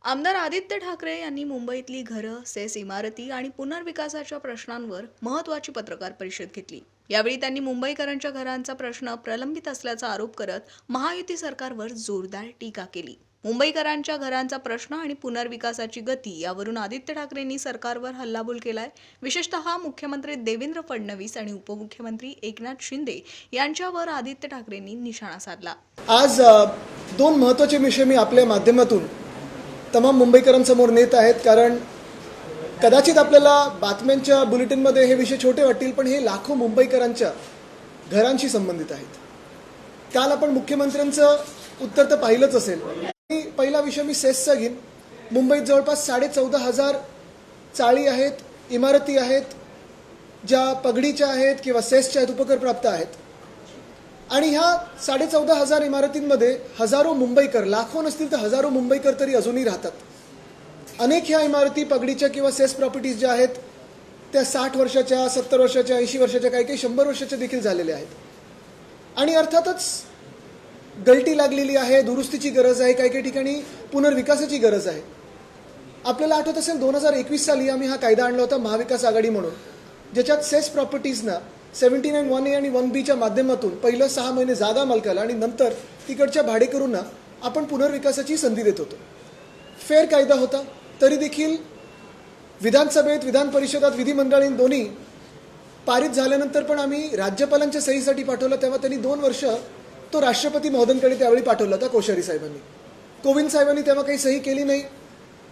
आमदार आदित्य ठाकरे यांनी मुंबईतली घरं, सेस इमारती आणि पुनर्विकासाच्या प्रश्नांवर महत्त्वाची पत्रकार परिषद घेतली। यावेळी त्यांनी मुंबईकरांच्या घरांचा प्रश्न प्रलंबित असल्याचा आरोप करत महायुती सरकारवर जोरदार टीका केली। मुंबईकरांच्या घरांचा प्रश्न आणि पुनर्विकासाची गती यावरून आदित्य ठाकरेंनी सरकारवर हल्लाबोल केलाय। विशेषतः मुख्यमंत्री देवेंद्र फडणवीस आणि उपमुख्यमंत्री एकनाथ शिंदे यांच्यावर आदित्य ठाकरेंनी निशाणा साधला। आज दोन महत्त्वाचे विषय मी आपल्या माध्यमातून तमाम मुंबईकरांसमोर नेत आहेत, कारण कदाचित आपल्याला बातम्यांच्या बुलेटिनमध्ये हे विषय छोटे वाटतील, पण हे लाखो मुंबईकरांच्या घरांशी संबंधित आहेत। काल आपण मुख्यमंत्र्यांचं उत्तर तर पाहिलंच असेल। पहिला विषय मी सेसचा घेईन। मुंबईत जवळपास 14,500 चाळी आहेत, इमारती आहेत, ज्या पगडीच्या आहेत किंवा सेसच्या आहेत, उपकरप्राप्त आहेत। आणि ह्या 14,500 इमारतींमध्ये हजारो मुंबईकर, लाखो नसतील तर हजारो मुंबईकर तरी अजूनही राहतात। अनेक ह्या इमारती पगडीच्या किंवा सेस प्रॉपर्टीज ज्या आहेत त्या 60 वर्षाच्या, 70 वर्षाच्या, 80 वर्षाच्या, काही 100 वर्षाच्या देखील झालेल्या आहेत। आणि अर्थातच गळती लागलेली आहे, दुरुस्तीची गरज आहे, काही ठिकाणी पुनर्विकासाची गरज आहे। आपल्याला आठवत असेल 2021 साली आम्ही हा कायदा आणला होता, महाविकास आघाडी म्हणून, ज्याच्यात सेस प्रॉपर्टीजना 79 1A आणि 1B माध्यमातून पहिलं 6 महिने जागा मालकाला आणि नंतर तिकडच्या भाडेकरूंना आपण पुनर्विकासाची संधी देत होतो। फेअर कायदा होता, तरी देखील विधानसभेत, विधान परिषदात, विधिमंडळात दोन्ही पारित झाल्यानंतर पण आम्ही राज्यपालांच्या सहीसाठी पाठवलं। तेव्हा त्यांनी 2 वर्ष तो राष्ट्रपती महोदयांकडे त्यावेळी पाठवला होता, कोश्यारी साहेबांनी। कोविंद साहेबांनी तेव्हा काही सही केली नाही।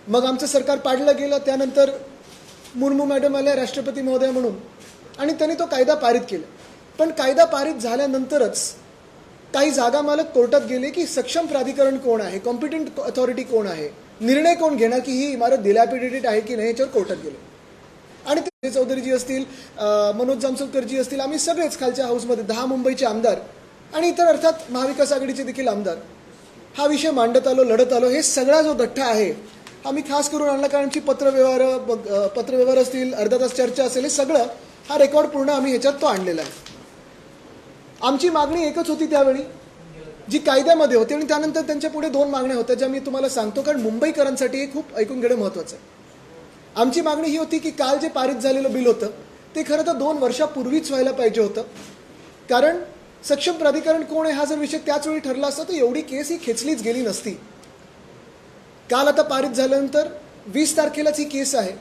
मग आमचं सरकार पाडलं गेलं। त्यानंतर मुर्मू मॅडम आल्या राष्ट्रपती महोदया म्हणून आणि त्यांनी तो कायदा पारित केला। पण कायदा पारित झाल्यानंतरच काही जागा मालक कोर्टात गेले की सक्षम प्राधिकरण कोण आहे, कॉम्पिटंट अथॉरिटी कोण आहे, निर्णय कोण घेणार की ही इमारत डिलॅपिडेटेड आहे की नाही, याच्यावर कोर्टात गेले। आणि ते चौधरीजी असतील, मनोज जामसोलकरजी असतील, आम्ही सगळेच खालच्या हाऊसमध्ये 10 मुंबईचे आमदार आणि इतर अर्थात महाविकास आघाडीचे देखील आमदार हा विषय मांडत आलो, लढत आलो। हे सगळा जो गठ्ठा आहे हा मी खास करून आणला, कारण की पत्रव्यवहार असतील, अर्धा तास चर्चा असेल, हे सगळं हा रेकॉर्ड पूर्ण आम्ही ह्याच्यात तो आणलेला आहे। आमची मागणी एकच होती त्यावेळी, जी कायद्यामध्ये होती, आणि त्यानंतर त्यांच्या पुढे 2 मागण्या होत्या, ज्या मी तुम्हाला सांगतो, कारण मुंबईकरांसाठी हे खूप ऐकून घेणं महत्त्वाचं आहे। आमची मागणी ही होती की काल जे पारित झालेलं बिल होतं ते खरं तर 2 वर्षापूर्वीच व्हायला पाहिजे होतं, कारण सक्षम प्राधिकरण कोण आहे हा जर विषय त्याच वेळी ठरला असता तर एवढी केस ही खेचलीच गेली नसती। काल आता पारित झाल्यानंतर 20 तारखेलाच ही केस आहे।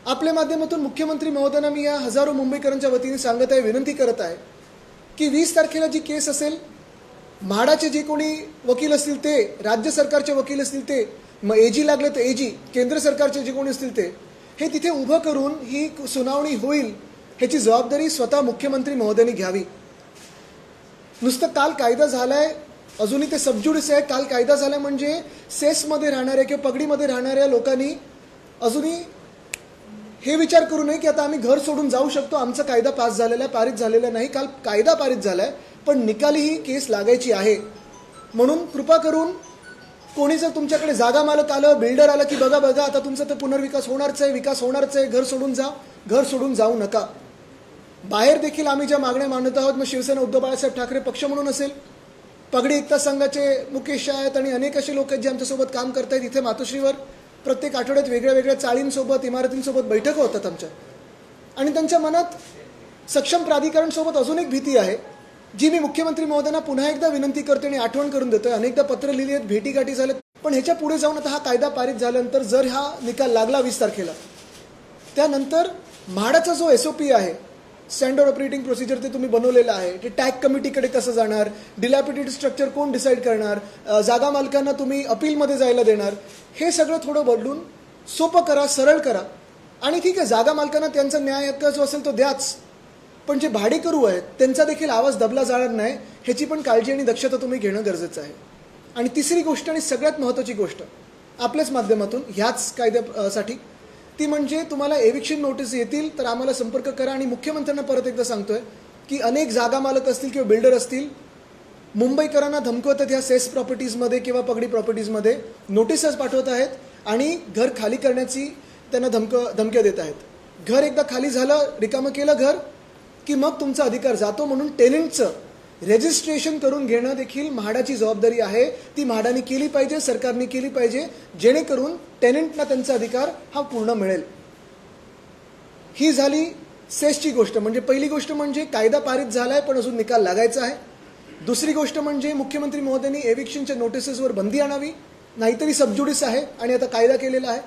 आपल्या माध्यमातून मुख्यमंत्री महोदयांना मी या हजारो मुंबईकरांच्या वतीने सांगत आहे, विनंती करत आहे की 20 तारखेला जी केस असेल, म्हाडाचे जे कोणी वकील असतील ते, राज्य सरकारचे वकील असतील ते, मग एजी लागले तर एजी, केंद्र सरकारचे जे कोणी असतील ते, हे तिथे उभं करून ही सुनावणी होईल ह्याची जबाबदारी स्वतः मुख्यमंत्री महोदयांनी घ्यावी। नुसतं काल कायदा झालाय, अजूनही ते सबज्युडिस आहे। काल कायदा झाला म्हणजे सेसमध्ये राहणाऱ्या किंवा पगडीमध्ये राहणाऱ्या लोकांनी अजूनही हे विचार करू नये की आता आम्ही घर सोडून जाऊ शकतो, आमचा कायदा पास झालेला आहे, पारित झालेला नाही। काल कायदा पारित झालाय, पण निकाली ही केस लागायची आहे। म्हणून कृपा करून कोणी जर तुमच्याकडे जागा मालक आलं, बिल्डर आलं की बघा आता तुमचा तर पुनर्विकास होणारच आहे, विकास होणारच आहे, घर सोडून जा, घर सोडून जाऊ नका। बाहेर देखील आम्ही ज्या मागण्या मांडत आहोत, मग शिवसेना उद्धव बाळासाहेब ठाकरे पक्ष म्हणून असेल, पगडी एकता संघाचे मुकेश आहेत आणि अनेक असे लोक आहेत जे आमच्यासोबत काम करतायत। इथे मातोश्रीवर प्रत्येक आठवड्यात वेगळ्या वेगळ्या चाळींसोबत, इमारतींसोबत बैठक होतात आमच्या, आणि त्यांच्या मनात सक्षम प्राधिकरणसोबत अजून एक भीती आहे, जी मी मुख्यमंत्री महोदयांना पुन्हा एकदा विनंती करते आणि आठवण करून देतोय। अनेकदा पत्र लिहिली आहेत, भेटीगाठी झाल्यात, पण ह्याच्या पुढे जाऊन आता हा कायदा पारित झाल्यानंतर जर हा निकाल लागला 20 तारखेला, त्यानंतर म्हाडाचा जो SOP आहे, स्टँडर्ड ऑपरेटिंग प्रोसिजर, ते तुम्ही बनवलेलं आहे, ते टॅग कमिटीकडे कसं जाणार, डिलॅपिडेटेड स्ट्रक्चर कोण डिसाईड करणार, जागा मालकांना तुम्ही अपीलमध्ये जायला देणार, हे सगळं थोडं बदलून सोपं करा, सरळ करा। आणि ठीक आहे, जागा मालकांना त्यांचा न्याय हक्क जो असेल तो द्याच, पण जे भाडेकरू आहेत त्यांचा देखील आवाज दबला जाणार नाही, ह्याची पण काळजी आणि दक्षता तुम्ही घेणं गरजेचं आहे। आणि तिसरी गोष्ट आणि सगळ्यात महत्त्वाची गोष्ट आपल्याच माध्यमातून ह्याच कायद्यासाठी, ती म्हणजे तुम्हाला एविक्शन नोटीस येतील तर आम्हाला संपर्क करा। आणि मुख्यमंत्र्यांना परत एकदा सांगतोय की अनेक जागा मालक असतील किंवा बिल्डर असतील, मुंबईकरांना धमकवत आहेत, ह्या सेस प्रॉपर्टीजमध्ये किंवा पगडी प्रॉपर्टीजमध्ये नोटिसेस पाठवत आहेत आणि घर खाली करण्याची त्यांना धमक्या देत आहेत। घर एकदा खाली झालं, रिकामं केलं घर की मग तुमचा अधिकार जातो, म्हणून टेनंटचं रजिस्ट्रेशन करून घेणं देखील म्हाडाची जबाबदारी आहे. ती म्हाडाने केली पाहिजे, सरकारने केली पाहिजे, जेणेकरून टेनंटना त्यांचा अधिकार हा पूर्ण मिळेल. ही झाली सेसची गोष्ट. म्हणजे पहिली गोष्ट म्हणजे कायदा पारित झालाय पण अजून निकाल लागायचा आहे. दुसरी गोष्ट म्हणजे मुख्यमंत्री महोदयांनी एविक्शनच्या नोटिसेसवर बंदी आणावी, नाहीतरी सबज्युडिस आहे आणि आता कायदा केलेला आहे.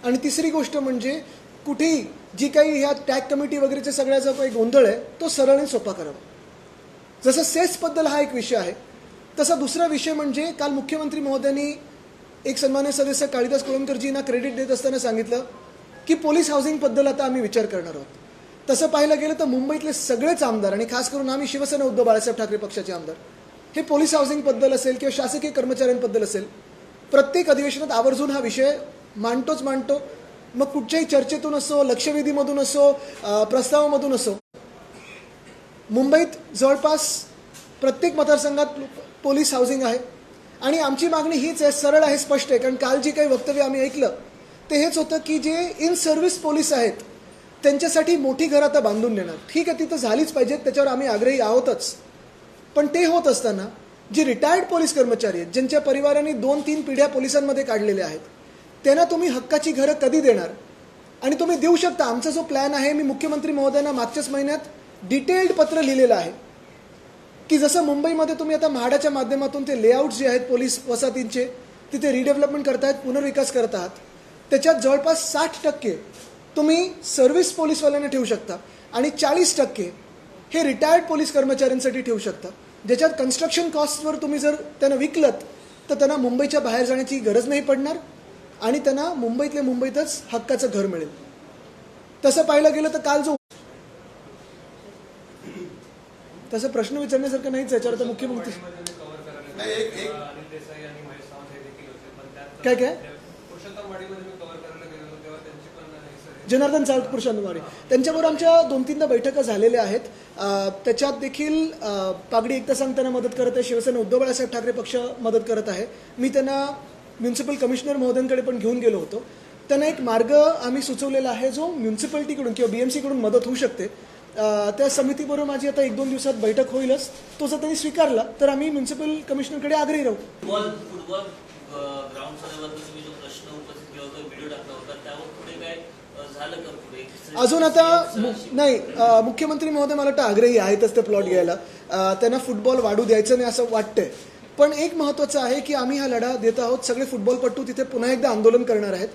आणि तिसरी गोष्ट म्हणजे कुठेही जी काही ह्या टॅग कमिटी वगैरेच्या सगळ्याचा काही गोंधळ आहे तो सरळ आणि सोपा करावा. जसं सेसबद्दल हा एक विषय आहे, तसा दुसरा विषय म्हणजे काल मुख्यमंत्री महोदयांनी एक सन्मान्य सदस्य काळीदास कोळंबकरजींना क्रेडिट देत असताना सांगितलं की पोलीस हाऊसिंगबद्दल आता आम्ही विचार करणार आहोत. तसं पाहायला गेलं तर मुंबईतले सगळेच आमदार आणि खास करून आम्ही शिवसेना उद्धव बाळासाहेब ठाकरे पक्षाचे आमदार हे पोलीस हाऊसिंगबद्दल असेल किंवा शासकीय कर्मचाऱ्यांबद्दल असेल प्रत्येक अधिवेशनात आवर्जून हा विषय मांडतो. मग कुठच्याही चर्चेतून असो, लक्षवेधीमधून असो, प्रस्तावामधून असो, मुंबईत जवळपास प्रत्येक मतदारसंघात पोलीस हाऊसिंग आहे. आणि आमची मागणी हीच आहे, सरळ आहे, स्पष्ट आहे. कारण काल जी काही वक्तव्य आम्ही ऐकलं ते हेच होतं की जे इन सर्व्हिस पोलीस आहेत त्यांच्यासाठी मोठी घरं आता बांधून देणार. ठीक आहे, तिथं झालीच पाहिजेत, त्याच्यावर आम्ही आग्रही आहोतच. पण ते होत असताना जे रिटायर्ड पोलीस कर्मचारी आहेत, ज्यांच्या परिवारांनी 2-3 पिढ्या पोलिसांमध्ये काढलेल्या आहेत, त्यांना तुम्ही हक्काची घरं कधी देणार? आणि तुम्ही देऊ शकता. आमचा जो प्लॅन आहे, मी मुख्यमंत्री महोदयांना मागच्याच महिन्यात डिटेल्ड पत्र लिहिलेलं आहे की जसं मुंबईमध्ये तुम्ही आता म्हाडाच्या माध्यमातून ते लेआउट जे आहेत पोलीस वसाहतींचे तिथे रिडेव्हलपमेंट करतायत, पुनर्विकास करत आहात, त्याच्यात जवळपास 60% तुम्ही सर्व्हिस पोलीसवाल्यांना ठेवू शकता आणि 40% हे रिटायर्ड पोलीस कर्मचाऱ्यांसाठी ठेवू शकता, ज्याच्यात कन्स्ट्रक्शन कॉस्टवर तुम्ही जर त्यांना विकलत तर त्यांना मुंबईच्या बाहेर जाण्याची गरज नाही पडणार आणि त्यांना मुंबईतल्या मुंबईतच हक्काचं घर मिळेल. तसं पाहायला गेलं तर काल जो तसं प्रश्न विचारण्यासारखं नाहीच याच्यावर. तर मुख्यमंत्री काय जनार्दन चाळक पुरुषांतवाडी त्यांच्याबरोबर आमच्या 2-3दा बैठका झालेल्या आहेत. त्याच्यात देखील पागडी एकता संघ त्यांना मदत करत आहे, शिवसेना उद्धव बाळासाहेब ठाकरे पक्ष मदत करत आहे. मी त्यांना म्युन्सिपल कमिशनर महोदयांकडे पण घेऊन गेलो होतो. त्यांना एक मार्ग आम्ही सुचवलेला आहे जो म्युन्सिपालिटीकडून किंवा BMCकडून मदत होऊ शकते. त्या समितीबरोबर माझी आता 1-2 दिवसात बैठक होईलच. तो जर त्यांनी स्वीकारला तर आम्ही म्युन्सिपल कमिशनरकडे आग्रही राहू. फुटबॉल ग्राउंड संदर्भात तुम्ही जो प्रश्न उपस्थित केला होता, व्हिडिओ टाकला होता, त्यावर पुढे काय झालं का? पुढे अजून आता नाही. मुख्यमंत्री महोदय मला वाटतं आग्रही आहेतच ते प्लॉट घ्यायला. त्यांना फुटबॉल वाढू द्यायचं नाही असं वाटतंय. पण एक महत्त्वाचं आहे की आम्ही हा लढा देत आहोत. सगळे फुटबॉलपटू तिथे पुन्हा एकदा आंदोलन करणार आहेत.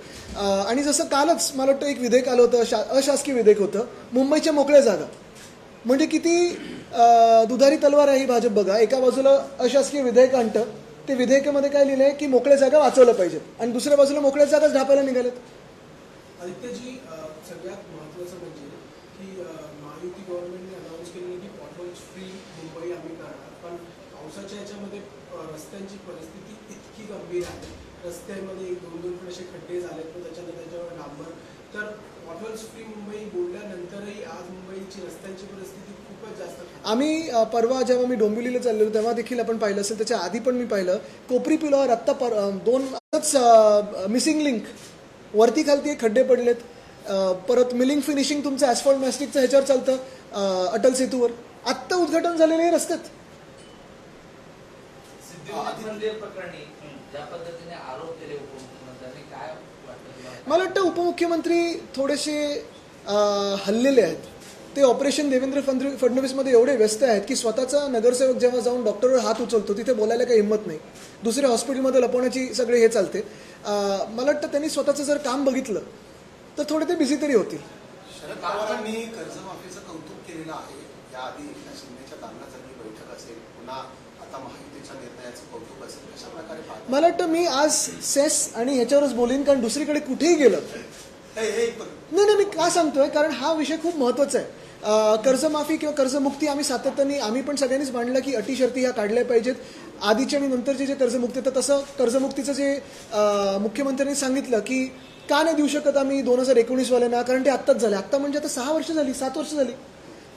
आणि जसं कालच मला वाटतं एक विधेयक आलं होतं, अशासकीय विधेयक होतं, मुंबईच्या मोकळ्या जागा. म्हणजे किती दुधारी तलवार आहे ही भाजप बघा. एका बाजूला अशासकीय विधेयक आणतं, ते विधेयकामध्ये काय लिहिलं आहे की मोकळ्या जागा वाचवल्या पाहिजेत आणि दुसऱ्या बाजूला मोकळ्या जागाच ढापायला निघालेत. आदित्यजी, सगळ्यात महत्त्वाचं म्हणजे की महायुती गव्हर्नमेंटने अनाऊन्स केलेलं की पॉटहोल्स फ्री मुंबई आम्ही करणार, पण पावसाच्या याच्यामध्ये रस्त्यांची परिस्थिती इतकी गंभीर आहे. रस्त्यामध्ये 1-2 असे खड्डे झालेत, पण त्याच्यावर डांबर. तर पॉटहोल्स फ्री मुंबई बोलल्यानंतरही आज मुंबईची रस्त्यांची परिस्थिती खूपच जास्त. आम्ही परवा जेव्हा मी डोंबिवलीला चाललेलो तेव्हा देखील आपण पाहिलं असेल, त्याच्या आधी पण मी पाहिलं कोपरी पुलावर आत्ता 2 मिसिंग लिंक वरती खालती खड्डे पडलेत. परत मिलिंग फिनिशिंग तुमचं ॲस्फॉल्ट मॅस्टिकचं ह्याच्यावर चालतं अटल सेतूवर. आत्ता उद्घाटन झालेले हे रस्त्यात. प्रकरणी ज्या पद्धतीने आरोप केले उपमुख्यमंत्र्यांनी, काय वाटतं? मला वाटतं उपमुख्यमंत्री थोडेसे हल्लेले आहेत. ते ऑपरेशन देवेंद्र फडणवीसमध्ये एवढे व्यस्त आहेत की स्वतःचा नगरसेवक जेव्हा जाऊन डॉक्टरवर हात उचलतो तिथे बोलायला काही हिंमत नाही. दुसऱ्या हॉस्पिटलमध्ये लपवण्याची सगळे हे चालते. मला वाटतं त्यांनी स्वतःचं जर काम बघितलं तर थोडे ते बिझी तरी होतील. शरद पवारांनी कर्जमाफीचं कौतुक केलेलं आहे. याआधी शिंदेच्या दालनासारखी बैठक असेल, पुन्हा आता महायुतीच्या निर्णयाचं कौतुक असेल, अशा प्रकारे पाहता. मला वाटतं मी आज सेस आणि ह्याच्यावरच बोलीन, कारण दुसरीकडे कुठेही गेलं नाही. मी का सांगतोय, कारण हा विषय खूप महत्त्वाचा आहे. कर्जमाफी किंवा कर्जमुक्ती आम्ही सातत्याने आम्ही पण सगळ्यांनीच मांडलं की अटी शर्ती ह्या काढल्या पाहिजेत. आधीचे आणि नंतरचे जे कर्जमुक्ती, तर तसं कर्जमुक्तीचं जे मुख्यमंत्र्यांनी सांगितलं की का नाही देऊ शकत आम्ही 2019 वाल्यांना, कारण ते आत्ताच झाले. आत्ता म्हणजे आता 6 वर्ष झाली, 7 वर्ष झाली.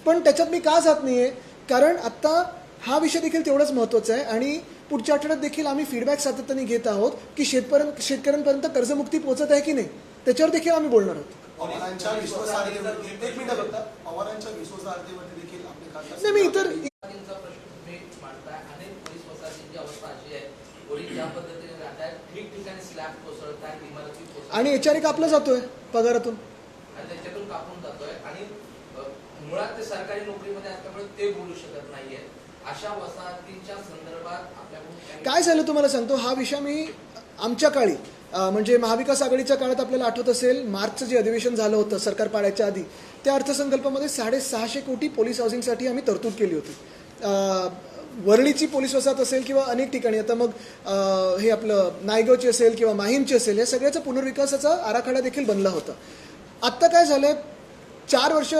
पण त्याच्यात मी का जात नाही आहे, कारण आत्ता हा विषय देखील तेवढाच महत्त्वाचा आहे. आणि पुढच्या आठवड्यात देखील आम्ही फीडबॅक सातत्याने घेत आहोत की शेतकऱ्यांपर्यंत कर्जमुक्ती पोहोचत आहे की नाही, त्याच्यावर देखील आम्ही बोलणार आहोत. पवारांच्या विश्वासार्हतेमध्ये देखील आपले खासदार नाही, मी इतर फ्लॅट इमारती कोसळल्या. आणि HR कापला जातोय पगारातून. आणि त्याच्यातून कापून जातोय आणि मुळात ते सरकारी नोकरीमध्ये असल्यामुळे ते बोलू शकत नाहीये. अशा वसाहतींच्या संदर्भात आपल्याकडून काय झालं तुम्हाला सांगतो. हा विषय मी आमच्या काळी म्हणजे महाविकास आघाडीच्या काळात आपल्याला आठवत असेल, मार्चचं जे अधिवेशन झालं होतं सरकार पाडायच्या आधी, त्या अर्थसंकल्पामध्ये 650 कोटी पोलीस हाऊसिंगसाठी आम्ही तरतूद केली होती. वरळीची पोलीस वसाहत असेल किंवा अनेक ठिकाणी, आता मग हे आपलं नायगावची असेल किंवा माहीमची असेल, या सगळ्याचा पुनर्विकासाचा आराखडा देखील बनला होता. आत्ता काय झालं, 4 वर्ष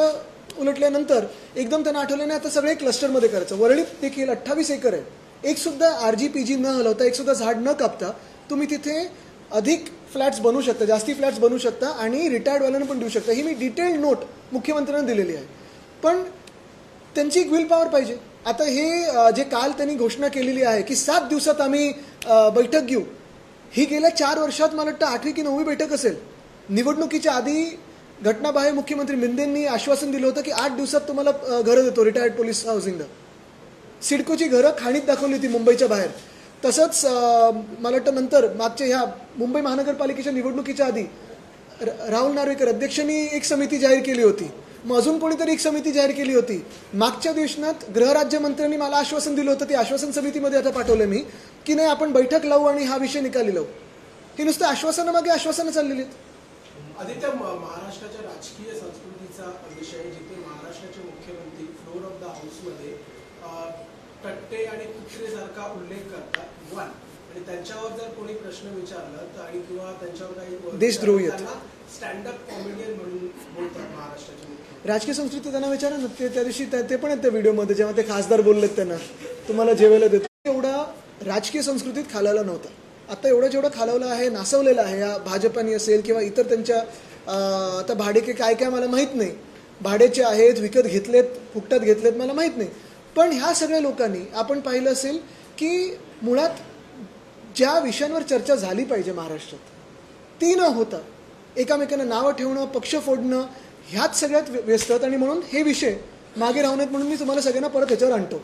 उलटल्यानंतर एकदम त्यांना आठवलं नाही आता सगळे क्लस्टरमध्ये करायचं. वरळीत देखील 28 एकर आहे. एकसुद्धा RGPG न हलवता, एकसुद्धा झाड न कापता तुम्ही तिथे अधिक फ्लॅट्स बनवू शकता, जास्ती फ्लॅट्स बनवू शकता आणि रिटायर्डवाल्यांना पण देऊ शकता. ही मी डिटेल्ड नोट मुख्यमंत्र्यांना दिलेली आहे. पण त्यांची एक विल पॉवर पाहिजे. आता हे जे काल त्यांनी घोषणा केलेली आहे की 7 दिवसात आम्ही बैठक घेऊ, ही गेल्या 4 वर्षात मला वाटतं 8वी की 9वी बैठक असेल. निवडणुकीच्या आधी घटनाबाह्य मुख्यमंत्री मिंदेंनी आश्वासन दिलं होतं की 8 दिवसात तुम्हाला घरं देतो रिटायर्ड पोलीस हाऊसिंगला. सिडकोची घरं खाणीत दाखवली होती मुंबईच्या बाहेर. तसंच मला वाटतं नंतर मागच्या ह्या मुंबई महानगरपालिकेच्या निवडणुकीच्या आधी राहुल नार्वेकर अध्यक्षांनी एक समिती जाहीर केली होती. मग अजून कोणीतरी एक समिती जाहीर केली होती. मागच्या दिवसात गृहराज्यमंत्र्यांनी मला आश्वासन दिलं होतं, ते आश्वासन समितीमध्ये आता पाठवलं मी, की नाही आपण बैठक लावू आणि हा विषय निकाली लावू. ही नुसतं आश्वासनामागे आश्वासनं चाललेली आहेत. आदित्य, महाराष्ट्राच्या राजकीय संस्कृतीचा विषय, जिथे महाराष्ट्राचे मुख्यमंत्री फ्लोर ऑफ द हाऊसमध्ये टट्टे आणि कुत्रेसारखा उल्लेख करतात, वन, आणि त्यांच्यावर जर कोणी प्रश्न विचारला तर आणि किंवा त्यांच्यावर काही देशद्रोही आहेत. त्यांना स्टँडअप कॉमेडियन म्हणून बोलतात महाराष्ट्राचे मुख्यमंत्री. राजकीय संस्कृती त्यांना विचारा ना, ते त्या दिवशी ते पण आहेत त्या व्हिडिओमध्ये जेव्हा ते खासदार बोललेत त्यांना, तुम्हाला जेवायला देतो. एवढा राजकीय संस्कृतीत खालावला नव्हता. आता एवढं जेवढं खालावलं आहे, नासवलेलं आहे या भाजपानी असेल किंवा इतर त्यांच्या आता भाडे काय काय मला माहीत नाही, भाड्याचे आहेत, विकत घेतलेत, फुकटात घेतलेत, मला माहीत नाही. पण ह्या सगळ्या लोकांनी आपण पाहिलं असेल की मुळात ज्या विषयांवर चर्चा झाली पाहिजे महाराष्ट्रात, ती न होता एकामेकांना नावं ठेवणं, पक्ष फोडणं, ह्याच सगळ्यात व्यस्त आहेत. आणि म्हणून हे विषय मागे राहू नयेत म्हणून मी तुम्हाला सगळ्यांना परत ह्याच्यावर आणतो.